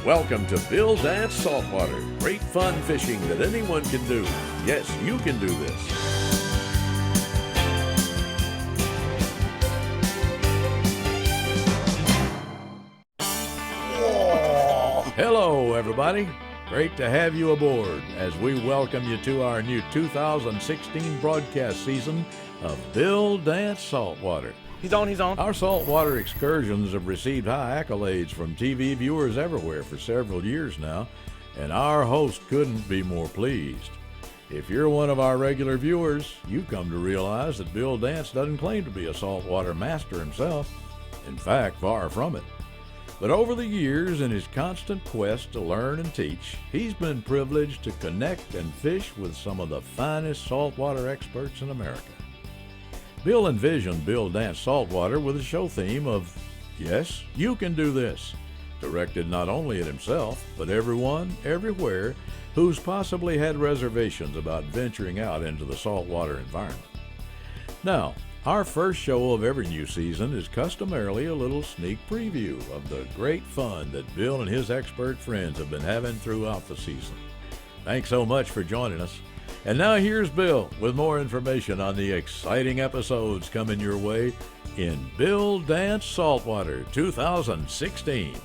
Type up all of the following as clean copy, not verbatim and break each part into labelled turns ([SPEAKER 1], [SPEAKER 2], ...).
[SPEAKER 1] Welcome to Bill Dance Saltwater. Great fun fishing that anyone can do. Yes, you can do this. Hello, everybody. Great to have you aboard as we welcome you to our new 2016 broadcast season of Bill Dance Saltwater.
[SPEAKER 2] He's on.
[SPEAKER 1] Our saltwater excursions have received high accolades from TV viewers everywhere for several years now, and our host couldn't be more pleased. If you're one of our regular viewers, you come to realize that Bill Dance doesn't claim to be a saltwater master himself. In fact, far from it. But over the years, in his constant quest to learn and teach, he's been privileged to connect and fish with some of the finest saltwater experts in America. Bill envisioned Bill Dance Saltwater with a show theme of, yes, you can do this, directed not only at himself, but everyone, everywhere, who's possibly had reservations about venturing out into the saltwater environment. Now, our first show of every new season is customarily a little sneak preview of the great fun that Bill and his expert friends have been having throughout the season. Thanks so much for joining us. And now here's Bill with more information on the exciting episodes coming your way in Bill Dance Saltwater 2016.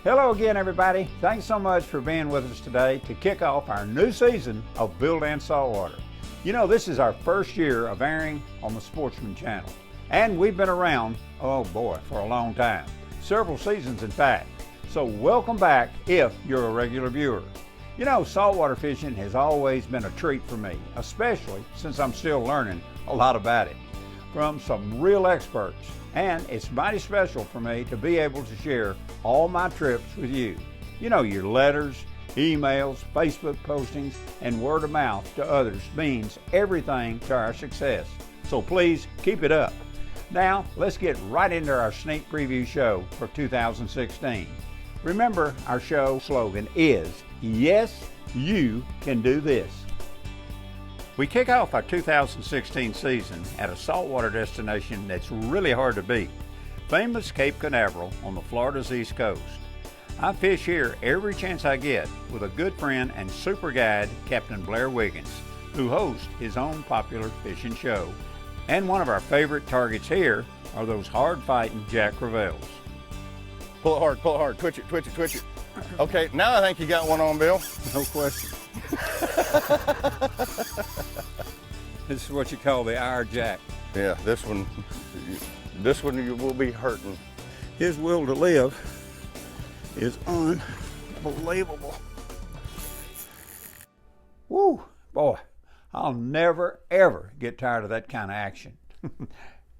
[SPEAKER 3] Hello again, everybody. Thanks so much for being with us today to kick off our new season of Bill Dance Saltwater. You know, this is our first year of airing on the Sportsman Channel, and we've been around, oh boy, for a long time. Several seasons, in fact. So welcome back if you're a regular viewer. You know, saltwater fishing has always been a treat for me, especially since I'm still learning a lot about it from some real experts. And it's mighty special for me to be able to share all my trips with you. You know, your letters, emails, Facebook postings, and word of mouth to others means everything to our success. So please keep it up. Now, let's get right into our sneak preview show for 2016. Remember, our show slogan is, yes, you can do this. We kick off our 2016 season at a saltwater destination that's really hard to beat, famous Cape Canaveral on the Florida's East Coast. I fish here every chance I get with a good friend and super guide, Captain Blair Wiggins, who hosts his own popular fishing show. And one of our favorite targets here are those hard-fighting Jack Crevalles.
[SPEAKER 2] Pull it hard, twitch it. Okay, now I think you got one on, Bill.
[SPEAKER 3] No question. This is what you call the Ire Jack.
[SPEAKER 2] Yeah, this one you will be hurting.
[SPEAKER 3] His will to live is unbelievable. Woo, boy, I'll never, ever get tired of that kind of action.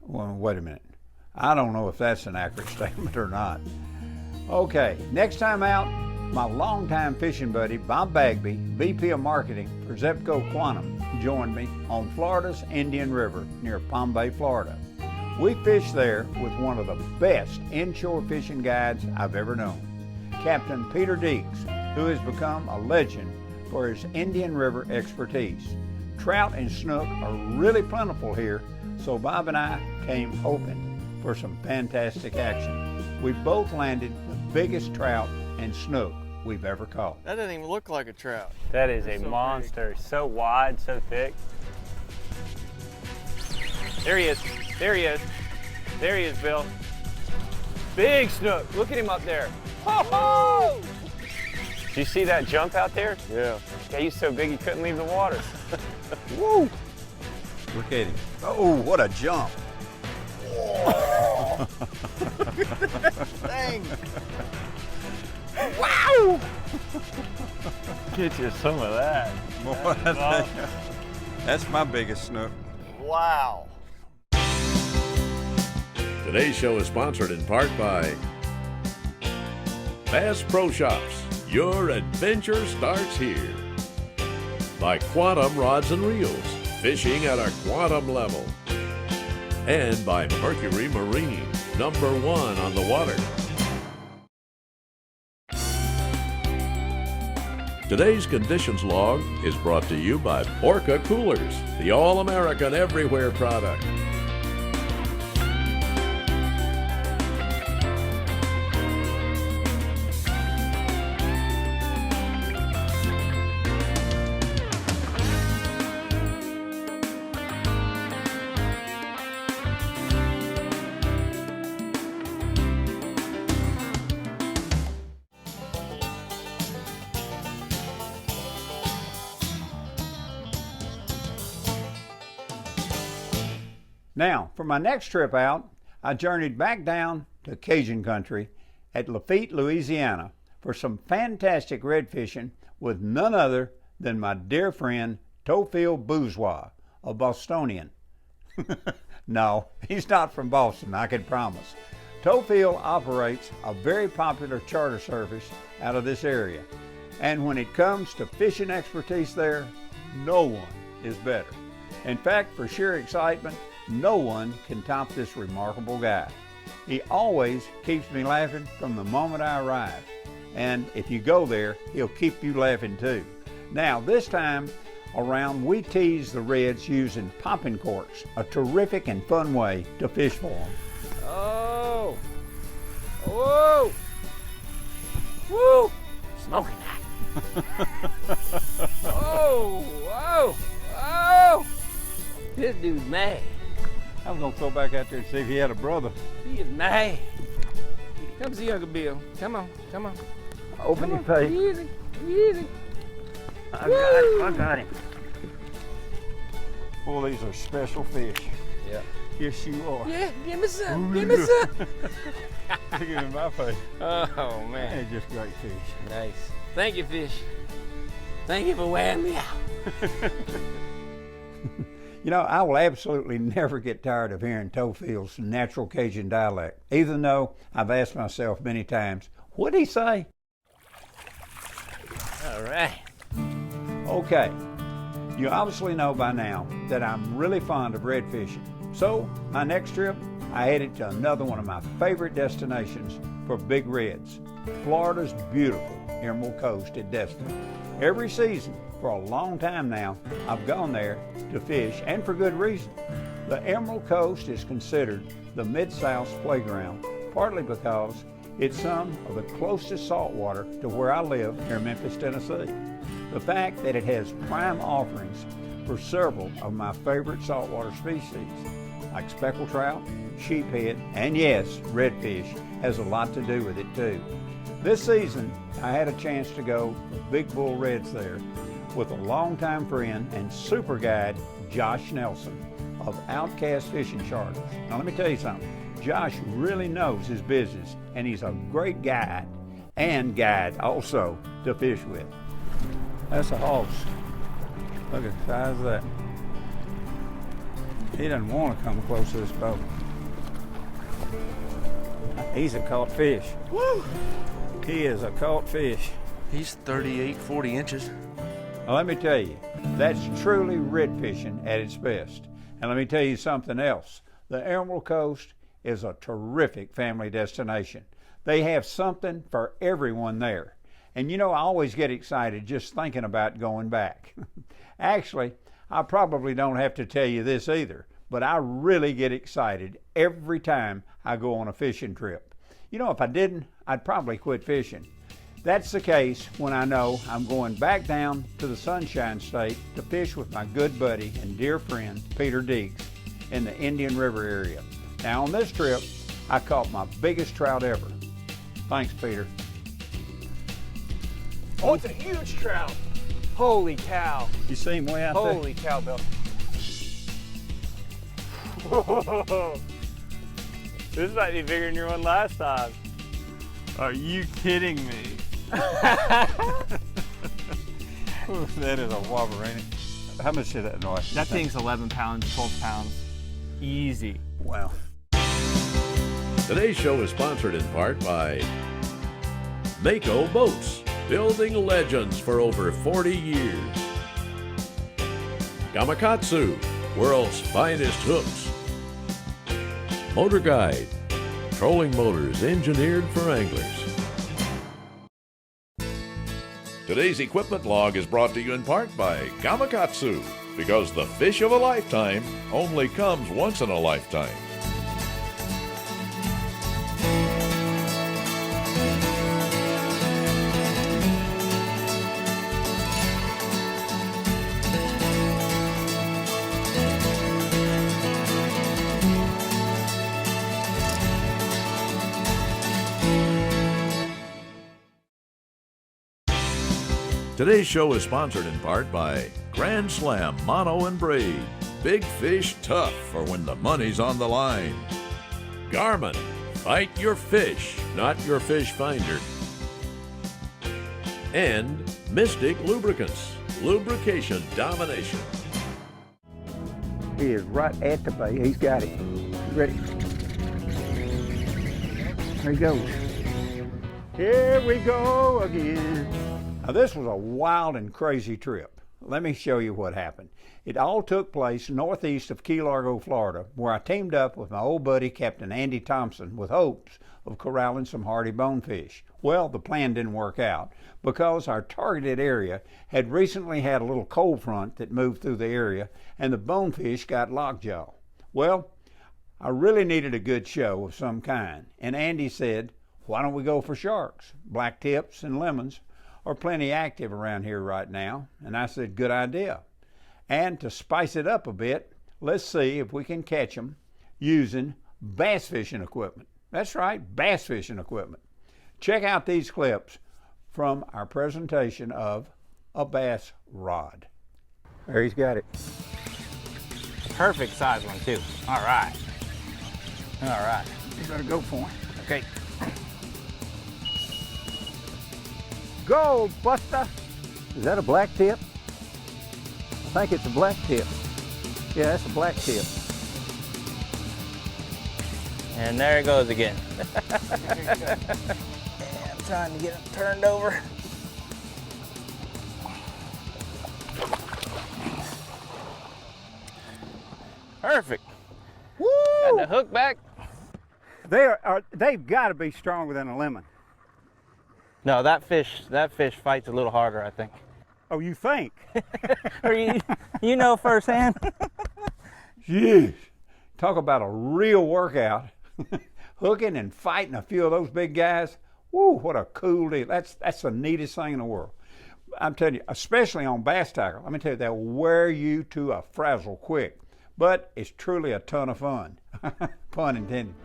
[SPEAKER 3] Well, wait a minute. I don't know if that's an accurate statement or not. Okay, next time out, my longtime fishing buddy, Bob Bagby, VP of Marketing for Zepco Quantum, joined me on Florida's Indian River near Palm Bay, Florida. We fished there with one of the best inshore fishing guides I've ever known, Captain Peter Deeks, who has become a legend for his Indian River expertise. Trout and snook are really plentiful here, so Bob and I came hoping for some fantastic action. We both landed the biggest trout and snook we've ever caught.
[SPEAKER 2] That doesn't even look like a trout.
[SPEAKER 4] That is a monster, so wide, so thick. There he is, Bill. Big snook, look at him up there. Ho-ho! Did you see that jump out there?
[SPEAKER 2] Yeah.
[SPEAKER 4] Yeah, he's so big he couldn't leave the water.
[SPEAKER 3] Woo! Look at him. Oh, what a jump.
[SPEAKER 2] Dang.
[SPEAKER 4] Wow! Get you some of that.
[SPEAKER 3] Boy, that's my biggest snook.
[SPEAKER 2] Wow.
[SPEAKER 1] Today's show is sponsored in part by Bass Pro Shops. Your adventure starts here. By Quantum Rods and Reels, fishing at a quantum level. And by Mercury Marine, #1 on the water. Today's conditions log is brought to you by Orca Coolers, the all-American everywhere product.
[SPEAKER 3] Now, for my next trip out, I journeyed back down to Cajun country at Lafitte, Louisiana for some fantastic red fishing with none other than my dear friend Theophile Bourgeois, a Bostonian. No, he's not from Boston, I can promise. Theophile operates a very popular charter service out of this area. And when it comes to fishing expertise there, no one is better. In fact, for sheer excitement, no one can top this remarkable guy. He always keeps me laughing from the moment I arrive. And if you go there, he'll keep you laughing too. Now, this time around, we tease the reds using popping corks, a terrific and fun way to fish for them.
[SPEAKER 4] Oh! Whoa! Woo! Smoking hot. Oh! Whoa! Oh! This dude's mad.
[SPEAKER 3] I was gonna throw back out there and see if he had a brother.
[SPEAKER 4] He is mad. Come see Uncle Bill. Come on, come on.
[SPEAKER 3] Open your face.
[SPEAKER 4] Easy, easy.
[SPEAKER 3] I got him. Boy, these are special fish.
[SPEAKER 4] Yeah.
[SPEAKER 3] Yes, you are.
[SPEAKER 4] Yeah, give me some, give me some.
[SPEAKER 3] Look at him in my face.
[SPEAKER 4] Oh, man.
[SPEAKER 3] They're just great fish.
[SPEAKER 4] Nice. Thank you, fish. Thank you for wearing me out.
[SPEAKER 3] You know, I will absolutely never get tired of hearing Theophile's natural Cajun dialect, even though I've asked myself many times, what'd he say?
[SPEAKER 4] All right.
[SPEAKER 3] Okay, you obviously know by now that I'm really fond of red fishing. So, my next trip, I headed to another one of my favorite destinations for big reds, Florida's beautiful Emerald Coast at Destin. Every season, for a long time now, I've gone there to fish, and for good reason. The Emerald Coast is considered the Mid-South's playground, partly because it's some of the closest saltwater to where I live near Memphis, Tennessee. The fact that it has prime offerings for several of my favorite saltwater species, like speckled trout, sheephead, and yes, redfish, has a lot to do with it too. This season, I had a chance to go for big bull reds there with a longtime friend and super guide, Josh Nelson of Outcast Fishing Charters. Now let me tell you something, Josh really knows his business, and he's a great guide also to fish with. That's a hoss. Look at the size of that. He doesn't want to come close to this boat. He's a caught fish.
[SPEAKER 4] Woo!
[SPEAKER 3] He is a caught fish.
[SPEAKER 5] He's 38, 40 inches.
[SPEAKER 3] Now let me tell you, that's truly red fishing at its best. And let me tell you something else. The Emerald Coast is a terrific family destination. They have something for everyone there. And you know, I always get excited just thinking about going back. Actually, I probably don't have to tell you this either, but I really get excited every time I go on a fishing trip. You know, if I didn't, I'd probably quit fishing. That's the case when I know I'm going back down to the Sunshine State to fish with my good buddy and dear friend, Peter Deeks, in the Indian River area. Now on this trip, I caught my biggest trout ever. Thanks, Peter.
[SPEAKER 4] Oh, it's a huge trout. Holy cow.
[SPEAKER 3] You see him way out there?
[SPEAKER 4] Holy cow, Bill. This might be bigger than your one last time.
[SPEAKER 3] Are you kidding me? Ooh, that is a whopper, ain't it? How much is that noise?
[SPEAKER 4] That thing's 11 pounds, 12 pounds. Easy.
[SPEAKER 3] Wow.
[SPEAKER 1] Today's show is sponsored in part by Mako Boats, building legends for over 40 years. Gamakatsu, world's finest hooks. Motor Guide, trolling motors engineered for anglers. Today's equipment log is brought to you in part by Gamakatsu, because the fish of a lifetime only comes once in a lifetime. Today's show is sponsored in part by Grand Slam Mono and Braid, big fish tough for when the money's on the line. Garmin, fight your fish, not your fish finder. And Mystic Lubricants, lubrication domination.
[SPEAKER 3] He is right at the bait. He's got it. Ready? There he goes. Here we go again. Now this was a wild and crazy trip. Let me show you what happened. It all took place northeast of Key Largo, Florida, where I teamed up with my old buddy Captain Andy Thompson with hopes of corralling some hardy bonefish. Well, the plan didn't work out because our targeted area had recently had a little cold front that moved through the area and the bonefish got lockjaw. Well, I really needed a good show of some kind, and Andy said, why don't we go for sharks? Black tips and lemons are plenty active around here right now, and I said, good idea. And to spice it up a bit, let's see if we can catch them using bass fishing equipment. That's right, bass fishing equipment. Check out these clips from our presentation of a bass rod. There he's got it.
[SPEAKER 4] Perfect size one too. All right. All right.
[SPEAKER 3] You better go for him.
[SPEAKER 4] Okay.
[SPEAKER 3] Go, Buster! Is that a black tip? I think it's a black tip. Yeah, that's a black tip.
[SPEAKER 4] And there it goes again. And I'm trying to get it turned over. Perfect.
[SPEAKER 3] Woo!
[SPEAKER 4] Got the hook back.
[SPEAKER 3] They've got to be stronger than a lemon.
[SPEAKER 4] No, that fish fights a little harder, I think.
[SPEAKER 3] Oh, you think?
[SPEAKER 4] Or you know firsthand.
[SPEAKER 3] Jeez. Talk about a real workout. Hooking and fighting a few of those big guys. Woo, what a cool deal. That's the neatest thing in the world. I'm telling you, especially on bass tackle, let me tell you, they'll wear you to a frazzle quick. But it's truly a ton of fun. Pun intended.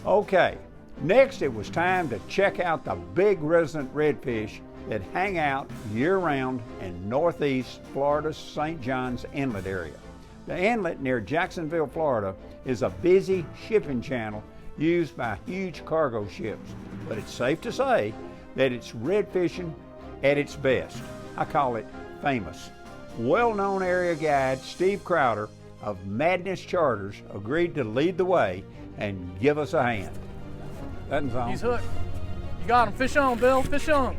[SPEAKER 3] Okay, next it was time to check out the big resident redfish that hang out year-round in northeast Florida's St. John's Inlet area. The inlet near Jacksonville, Florida is a busy shipping channel used by huge cargo ships, but it's safe to say that it's redfishing at its best. I call it famous. Well-known area guide Steve Crowder of Madness Charters agreed to lead the way and give us a hand. Nothing's on.
[SPEAKER 6] He's hooked. You got him. Fish on, Bill. Fish on.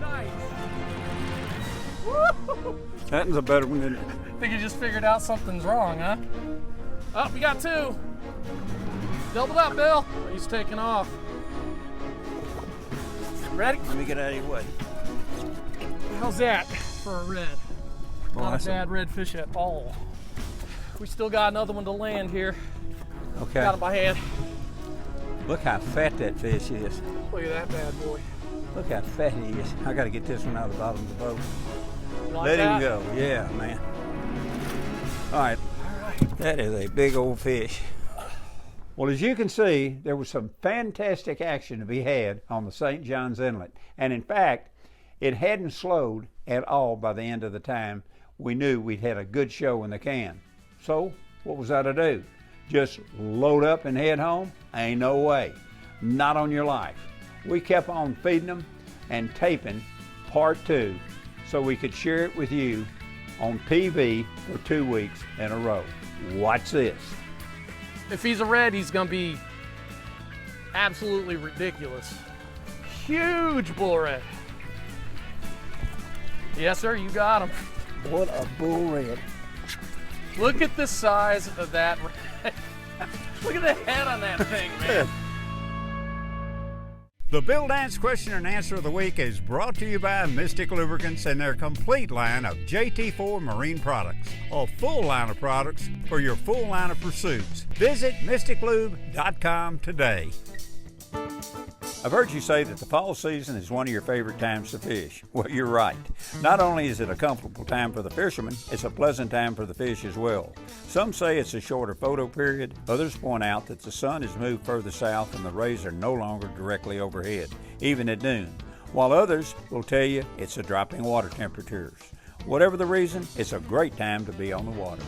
[SPEAKER 6] Nice. Woo!
[SPEAKER 3] Nothing's a better one than it.
[SPEAKER 6] I think you just figured out something's wrong, huh? Oh, we got two. Doubled up, Bill. He's taking off. Ready?
[SPEAKER 3] Let me get out of your way.
[SPEAKER 6] How's that for a red?
[SPEAKER 3] Well,
[SPEAKER 6] Not
[SPEAKER 3] that's
[SPEAKER 6] a bad redfish at all. We still got another one to land here.
[SPEAKER 3] Okay.
[SPEAKER 6] Got him by hand.
[SPEAKER 3] Look how fat that fish is.
[SPEAKER 6] Look at that bad boy.
[SPEAKER 3] Look how fat he is. I got to get this one out of the bottom of the boat.
[SPEAKER 6] Like
[SPEAKER 3] Let
[SPEAKER 6] that?
[SPEAKER 3] him go. Yeah, man. All right. That is a big old fish. Well, as you can see, there was some fantastic action to be had on the St. John's Inlet. And in fact, it hadn't slowed at all by the end of the time we knew we'd had a good show in the can. So, what was I to do? Just load up and head home? Ain't no way. Not on your life. We kept on feeding them and taping part 2 so we could share it with you on TV for 2 weeks in a row. Watch this.
[SPEAKER 6] If he's a red, he's gonna be absolutely ridiculous. Huge bull red. Yes, sir, you got him.
[SPEAKER 3] What a bull red.
[SPEAKER 6] Look at the size of that red. Look at the head on that thing, man.
[SPEAKER 3] The Bill Dance Question and Answer of the Week is brought to you by Mystic Lubricants and their complete line of JT4 marine products. A full line of products for your full line of pursuits. Visit mysticlube.com today. I've heard you say that the fall season is one of your favorite times to fish. Well, you're right. Not only is it a comfortable time for the fishermen, it's a pleasant time for the fish as well. Some say it's a shorter photo period. Others point out that the sun has moved further south and the rays are no longer directly overhead, even at noon. While others will tell you it's the dropping water temperatures. Whatever the reason, it's a great time to be on the water.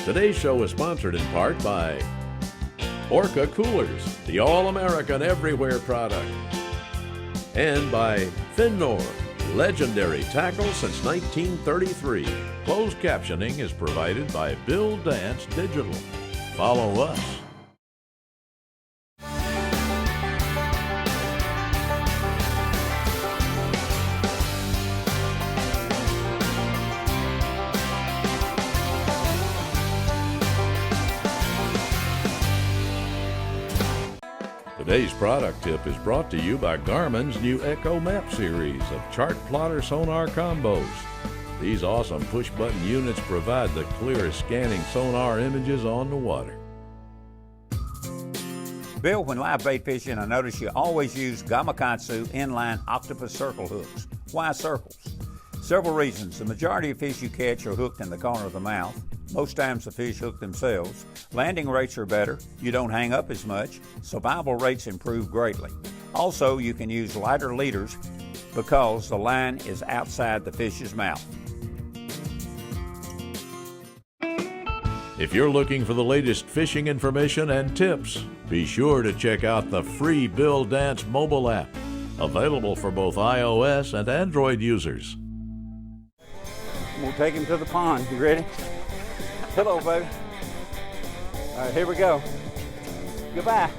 [SPEAKER 1] Today's show is sponsored in part by Orca Coolers, the all-American everywhere product, and by Finnor, legendary tackle since 1933. Closed captioning is provided by Bill Dance Digital. Follow us. Today's product tip is brought to you by Garmin's new Echo Map series of chart plotter sonar combos. These awesome push-button units provide the clearest scanning sonar images on the water.
[SPEAKER 3] Bill, when live bait fishing, I notice you always use Gamakatsu inline octopus circle hooks. Why circles? Several reasons. The majority of fish you catch are hooked in the corner of the mouth. Most times the fish hook themselves. Landing rates are better. You don't hang up as much. Survival rates improve greatly. Also, you can use lighter leaders because the line is outside the fish's mouth.
[SPEAKER 1] If you're looking for the latest fishing information and tips, be sure to check out the free Bill Dance mobile app, available for both iOS and Android users.
[SPEAKER 3] We'll take him to the pond. You ready? Hello, baby. All right, here we go. Goodbye.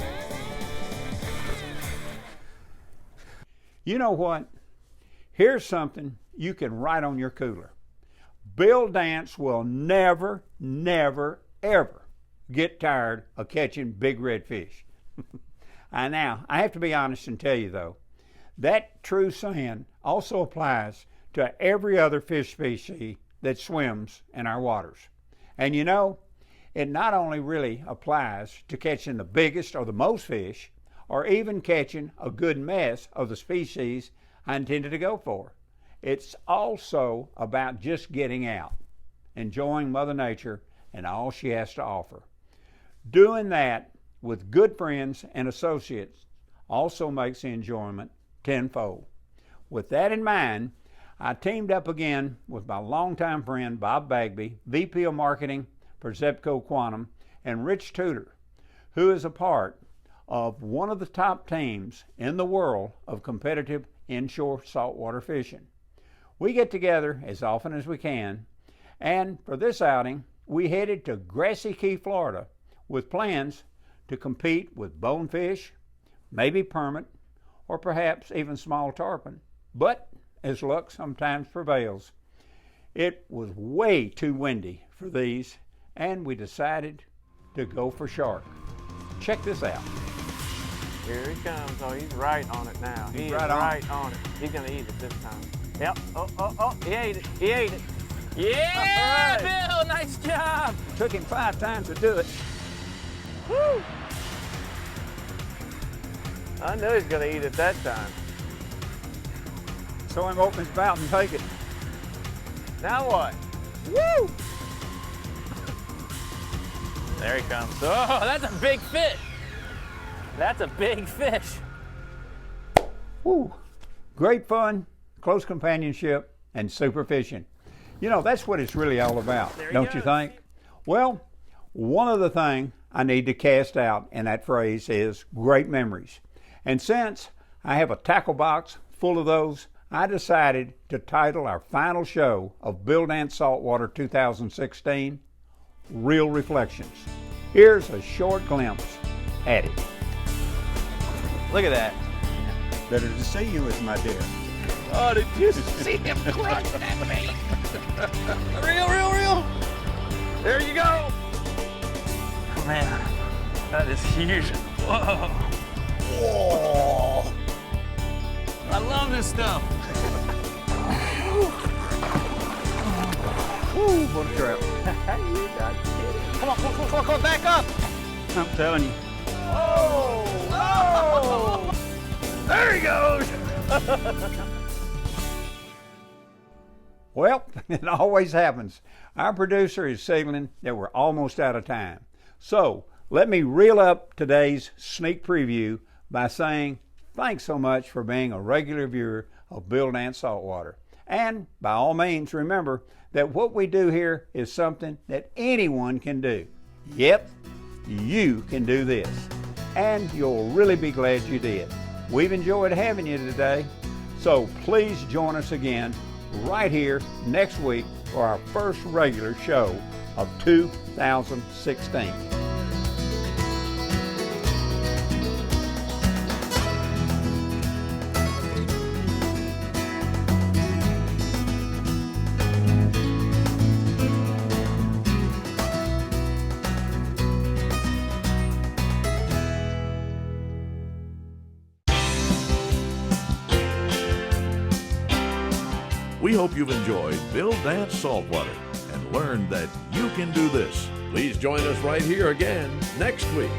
[SPEAKER 3] You know what? Here's something you can write on your cooler. Bill Dance will never, ever get tired of catching big redfish. Now, I have to be honest and tell you though, that true saying also applies to every other fish species that swims in our waters. And you know, it not only really applies to catching the biggest or the most fish, or even catching a good mess of the species I intended to go for. It's also about just getting out, enjoying Mother Nature and all she has to offer. Doing that with good friends and associates also makes the enjoyment tenfold. With that in mind, I teamed up again with my longtime friend Bob Bagby, VP of Marketing for Zepco Quantum, and Rich Tudor, who is a part of one of the top teams in the world of competitive inshore saltwater fishing. We get together as often as we can, and for this outing, we headed to Grassy Key, Florida, with plans to compete with bonefish, maybe permit, or perhaps even small tarpon. But as luck sometimes prevails, it was way too windy for these, and we decided to go for shark. Check this out.
[SPEAKER 4] Here he comes. Oh, he's right on it now. He's right on it. He's gonna eat it this time. Yep. Oh, he ate it. He ate it. Yeah, right. Bill, nice job.
[SPEAKER 3] Took him 5 times to do it.
[SPEAKER 4] Woo! I knew he was gonna eat it that time.
[SPEAKER 3] So him open his mouth and take it.
[SPEAKER 4] Now what?
[SPEAKER 3] Woo!
[SPEAKER 4] There he comes. Oh, that's a big fish. That's a big fish.
[SPEAKER 3] Woo! Great fun, close companionship, and super fishing. You know, that's what it's really all about, don't you think? Well, one other thing I need to cast out in that phrase is great memories. And since I have a tackle box full of those, I decided to title our final show of Bill Dance Saltwater 2016, Real Reflections. Here's a short glimpse at it.
[SPEAKER 4] Look at that.
[SPEAKER 3] Better to see you as my dear.
[SPEAKER 4] Oh, did you see him crunch that bait? Reel. There you go. Oh, man, that is huge. Whoa. Whoa. I love this stuff.
[SPEAKER 3] Woo, what a trout.
[SPEAKER 4] You got kidding. Come on, back up.
[SPEAKER 3] I'm telling you.
[SPEAKER 4] Oh! There he goes.
[SPEAKER 3] Well, it always happens. Our producer is signaling that we're almost out of time. So let me reel up today's sneak preview by saying thanks so much for being a regular viewer of Bill Dance Saltwater. And by all means, remember that what we do here is something that anyone can do. Yep, you can do this. And you'll really be glad you did. We've enjoyed having you today, so please join us again right here next week for our first regular show of 2016.
[SPEAKER 1] We hope you've enjoyed Bill Dance Saltwater and learned that you can do this. Please join us right here again next week.